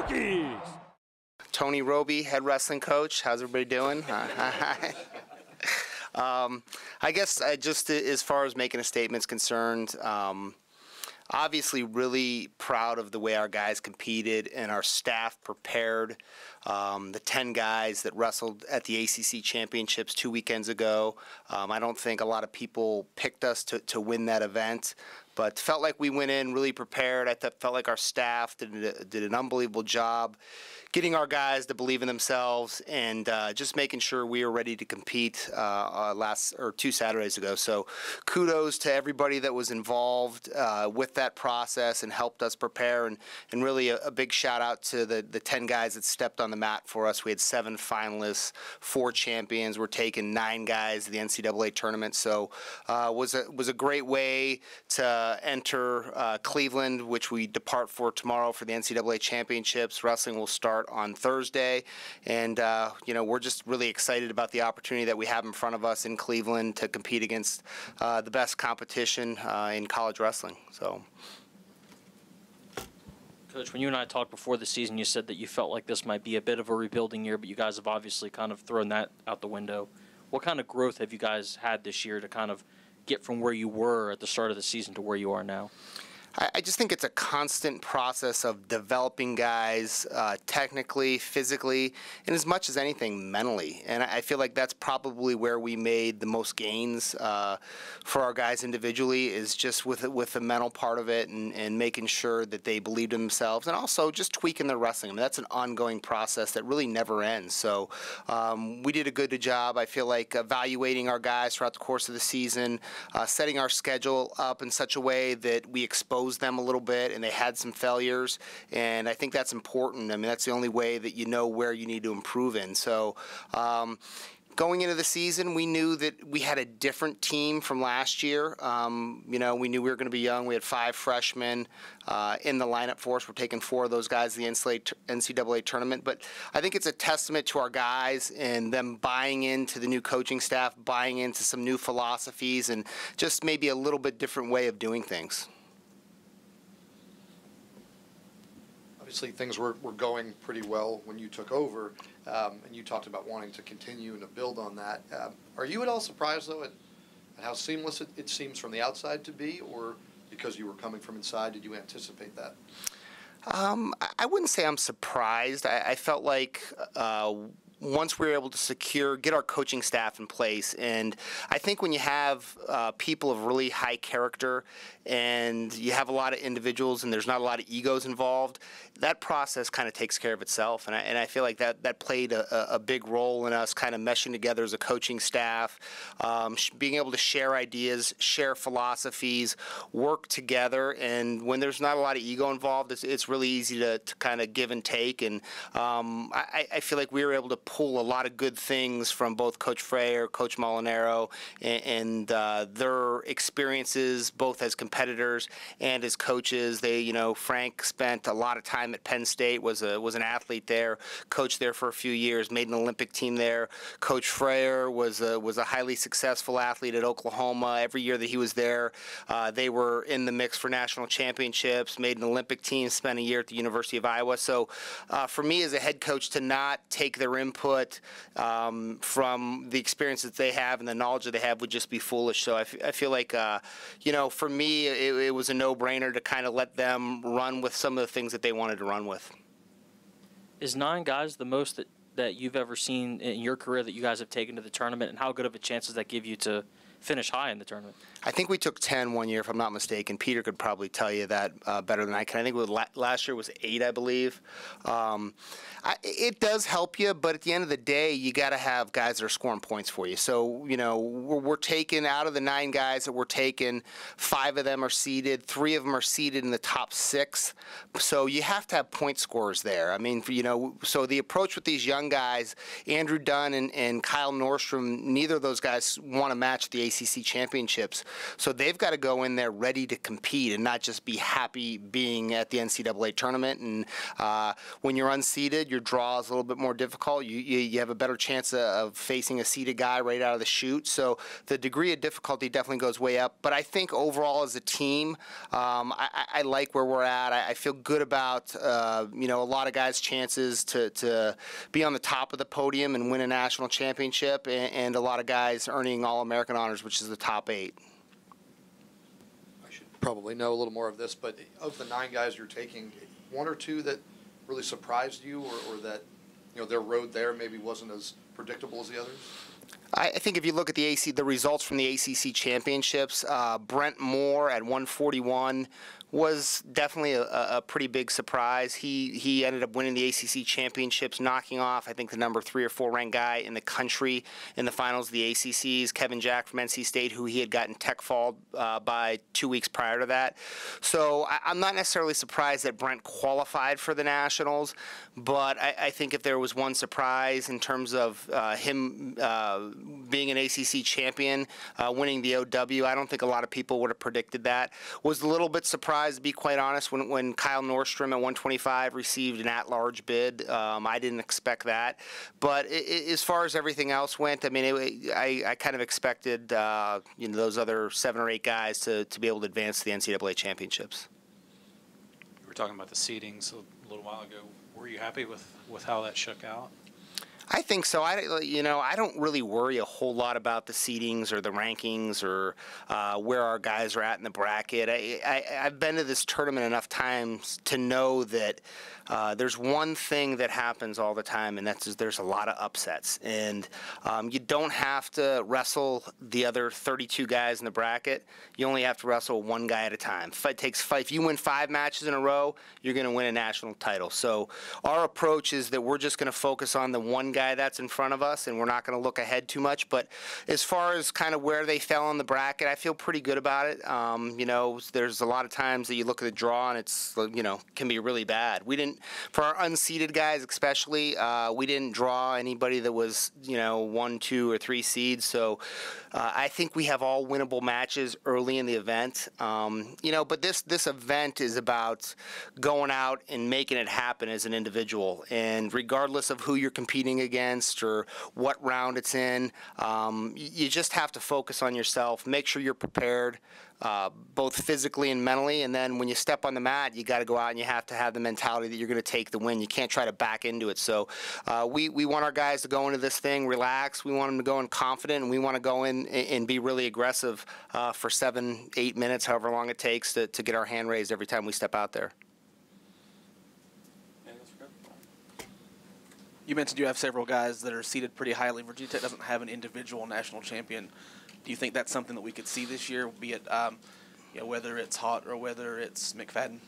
Hokies. Tony Robie, head wrestling coach. How's everybody doing? I guess just as far as making a statement is concerned, obviously really proud of the way our guys competed and our staff prepared. The 10 guys that wrestled at the ACC championships 2 weekends ago, I don't think a lot of people picked us to win that event, but felt like we went in really prepared. I felt like our staff did an unbelievable job getting our guys to believe in themselves and just making sure we were ready to compete 2 Saturdays ago. So kudos to everybody that was involved with that process and helped us prepare, and really a big shout out to the 10 guys that stepped on the mat for us. We had 7 finalists, 4 champions. We're taking 9 guys to the NCAA tournament. So was a great way to enter Cleveland, which we depart for tomorrow for the NCAA championships. Wrestling will start on Thursday, and we're just really excited about the opportunity that we have in front of us in Cleveland to compete against the best competition in college wrestling. So, Coach, when you and I talked before the season, you said that you felt like this might be a bit of a rebuilding year, but you guys have obviously kind of thrown that out the window. What kind of growth have you guys had this year to kind of get from where you were at the start of the season to where you are now? I just think it's a constant process of developing guys technically, physically, and as much as anything, mentally. And I feel like that's probably where we made the most gains for our guys individually, is just with the mental part of it and making sure that they believed in themselves, and also just tweaking their wrestling. I mean, that's an ongoing process that really never ends. So we did a good job, I feel like, evaluating our guys throughout the course of the season, setting our schedule up in such a way that we expose them a little bit, and they had some failures, and I think that's important. I mean, that's the only way that you know where you need to improve in. So going into the season, we knew that we had a different team from last year. We knew we were going to be young. We had 5 freshmen in the lineup for us. We're taking 4 of those guys to the NCAA tournament. But I think it's a testament to our guys and them buying into the new coaching staff, buying into some new philosophies, and just maybe a little bit different way of doing things. Obviously, things were going pretty well when you took over, and you talked about wanting to continue and to build on that. Are you at all surprised, though, at how seamless it seems from the outside to be, or because you were coming from inside, did you anticipate that? I wouldn't say I'm surprised. I felt like once we were able to get our coaching staff in place, and I think when you have people of really high character and you have a lot of individuals and there's not a lot of egos involved, that process kind of takes care of itself. And I feel like that played a big role in us kind of meshing together as a coaching staff, being able to share ideas, share philosophies, work together. And when there's not a lot of ego involved, it's really easy to kind of give and take. And I feel like we were able to pull a lot of good things from both Coach Freyer, Coach Molinaro, and their experiences both as competitors and as coaches. Frank spent a lot of time at Penn State, was an athlete there, coached there for a few years, made an Olympic team there. Coach Freyer was a highly successful athlete at Oklahoma. Every year that he was there, they were in the mix for national championships, made an Olympic team, spent a year at the University of Iowa. So for me as a head coach, to not take their input from the experience that they have and the knowledge that they have would just be foolish. So I feel like, for me, it was a no-brainer to kind of let them run with some of the things that they wanted to run with. Is 9 guys the most that you've ever seen in your career that you guys have taken to the tournament, and how good of a chance does that give you to finish high in the tournament? I think we took 10 one year, if I'm not mistaken. Peter could probably tell you that better than I can. I think last year was 8, I believe. It does help you, but at the end of the day, you got to have guys that are scoring points for you. So, we're taking out of the 9 guys that we're taking, 5 of them are seeded, 3 of them are seeded in the top 6. So you have to have point scorers there. I mean, so the approach with these young guys, Andrew Dunn and Kyle Nordstrom, neither of those guys won a match at the ACC championships. So they've got to go in there ready to compete and not just be happy being at the NCAA tournament. And when you're unseeded, your draw is a little bit more difficult. You have a better chance of facing a seeded guy right out of the chute. So the degree of difficulty definitely goes way up. But I think overall as a team, I like where we're at. I feel good about a lot of guys' chances to be on the top of the podium and win a national championship, and a lot of guys earning All-American honors, which is the top 8. I should probably know a little more of this, but of the 9 guys you're taking, 1 or 2 that really surprised you, or that their road there maybe wasn't as predictable as the others? I think if you look at the results from the ACC championships, Brent Moore at 141 was definitely a pretty big surprise. He ended up winning the ACC championships, knocking off, I think, the number 3 or 4 ranked guy in the country in the finals of the ACCs, Kevin Jack from NC State, who he had gotten tech-falled by 2 weeks prior to that. So I'm not necessarily surprised that Brent qualified for the Nationals, but I think if there was one surprise in terms of him being an ACC champion, winning the OW, I don't think a lot of people would have predicted that. Was a little bit surprised, to be quite honest, when Kyle Nordstrom at 125 received an at-large bid. I didn't expect that. But as far as everything else went, I mean, I kind of expected those other 7 or 8 guys to be able to advance to the NCAA championships. You were talking about the seedings a little while ago. Were you happy with how that shook out? I think so. I don't really worry a whole lot about the seedings or the rankings or where our guys are at in the bracket. I've been to this tournament enough times to know that there's one thing that happens all the time, and that's there's a lot of upsets. And you don't have to wrestle the other 32 guys in the bracket. You only have to wrestle one guy at a time. If you win 5 matches in a row, you're going to win a national title. So our approach is that we're just going to focus on the one guy that's in front of us, and we're not going to look ahead too much. But as far as kind of where they fell in the bracket, I feel pretty good about it. There's a lot of times that you look at the draw and it's can be really bad. We didn't, for our unseeded guys especially, we didn't draw anybody that was 1, 2, or 3 seeds. So I think we have all winnable matches early in the event. But this event is about going out and making it happen as an individual, and regardless of who you're competing against or what round it's in, you just have to focus on yourself, make sure you're prepared, both physically and mentally, and then when you step on the mat, you got to go out and you have to have the mentality that you're going to take the win. You can't try to back into it. So we want our guys to go into this thing relax. We want them to go in confident, and we want to go in and be really aggressive for 7, 8 minutes, however long it takes to get our hand raised every time we step out there. You mentioned you have several guys that are seated pretty highly. Virginia Tech doesn't have an individual national champion. Do you think that's something that we could see this year, be it whether it's Haught or whether it's McFadden?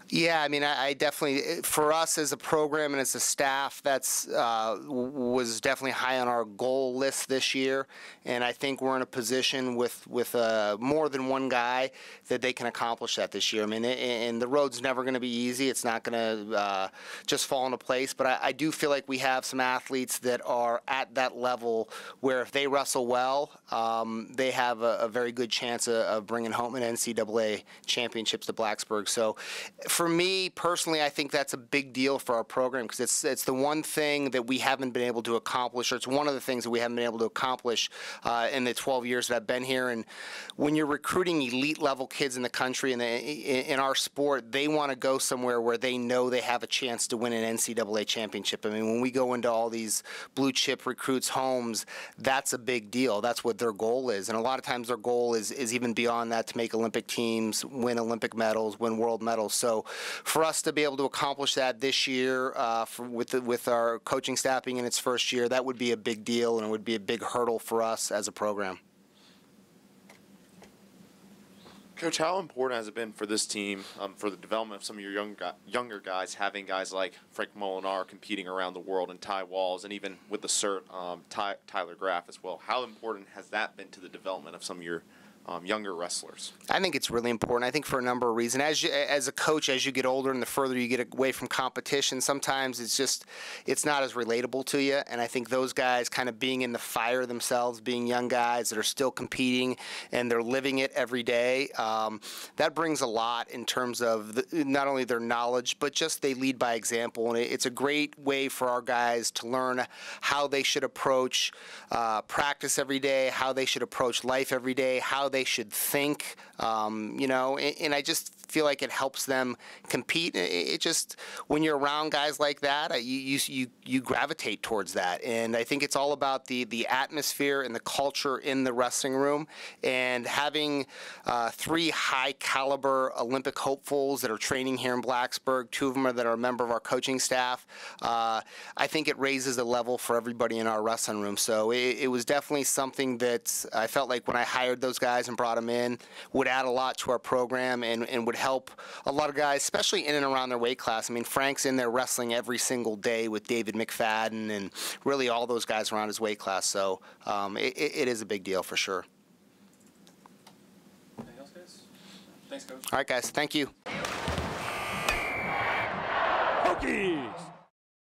Yeah, I mean, I definitely, for us as a program and as a staff, that's was definitely high on our goal list this year, and I think we're in a position with more than one guy that they can accomplish that this year. I mean, and the road's never going to be easy. It's not going to just fall into place, but I do feel like we have some athletes that are at that level where if they wrestle well, they have a very good chance of bringing home an NCAA championships to Blacksburg. So for me personally, I think that's a big deal for our program, because it's the one thing that we haven't been able to accomplish, or it's one of the things that we haven't been able to accomplish in the 12 years that I've been here. And when you're recruiting elite level kids in the country and in our sport, they want to go somewhere where they know they have a chance to win an NCAA championship. I mean, when we go into all these blue chip recruits' homes, that's a big deal. That's what their goal is. And a lot of times their goal is even beyond that, to make Olympic teams, win Olympic medals, win world medals. So for us to be able to accomplish that this year with our coaching staff being in its first year, that would be a big deal, and it would be a big hurdle for us as a program. Coach, how important has it been for this team, for the development of some of your younger guys, having guys like Frank Molinar competing around the world, and Ty Walls, and even with the cert, Tyler Graff as well? How important has that been to the development of some of your younger wrestlers? I think it's really important. I think for a number of reasons. As a coach, as you get older and the further you get away from competition, sometimes it's not as relatable to you. And I think those guys kind of being in the fire themselves, being young guys that are still competing and they're living it every day, that brings a lot in terms of not only their knowledge, but just they lead by example. And it's a great way for our guys to learn how they should approach practice every day, how they should approach life every day, how they should think, and I just feel like it helps them compete. It just, when you're around guys like that, you gravitate towards that. And I think it's all about the atmosphere and the culture in the wrestling room. And having 3 high caliber Olympic hopefuls that are training here in Blacksburg, 2 of them that are a member of our coaching staff, I think it raises the level for everybody in our wrestling room. So it was definitely something that I felt like when I hired those guys and brought them in would add a lot to our program and would help a lot of guys, especially in and around their weight class. I mean, Frank's in there wrestling every single day with David McFadden and really all those guys around his weight class. So it is a big deal for sure. Anything else, guys? Thanks, Coach. All right, guys. Thank you. Hokies!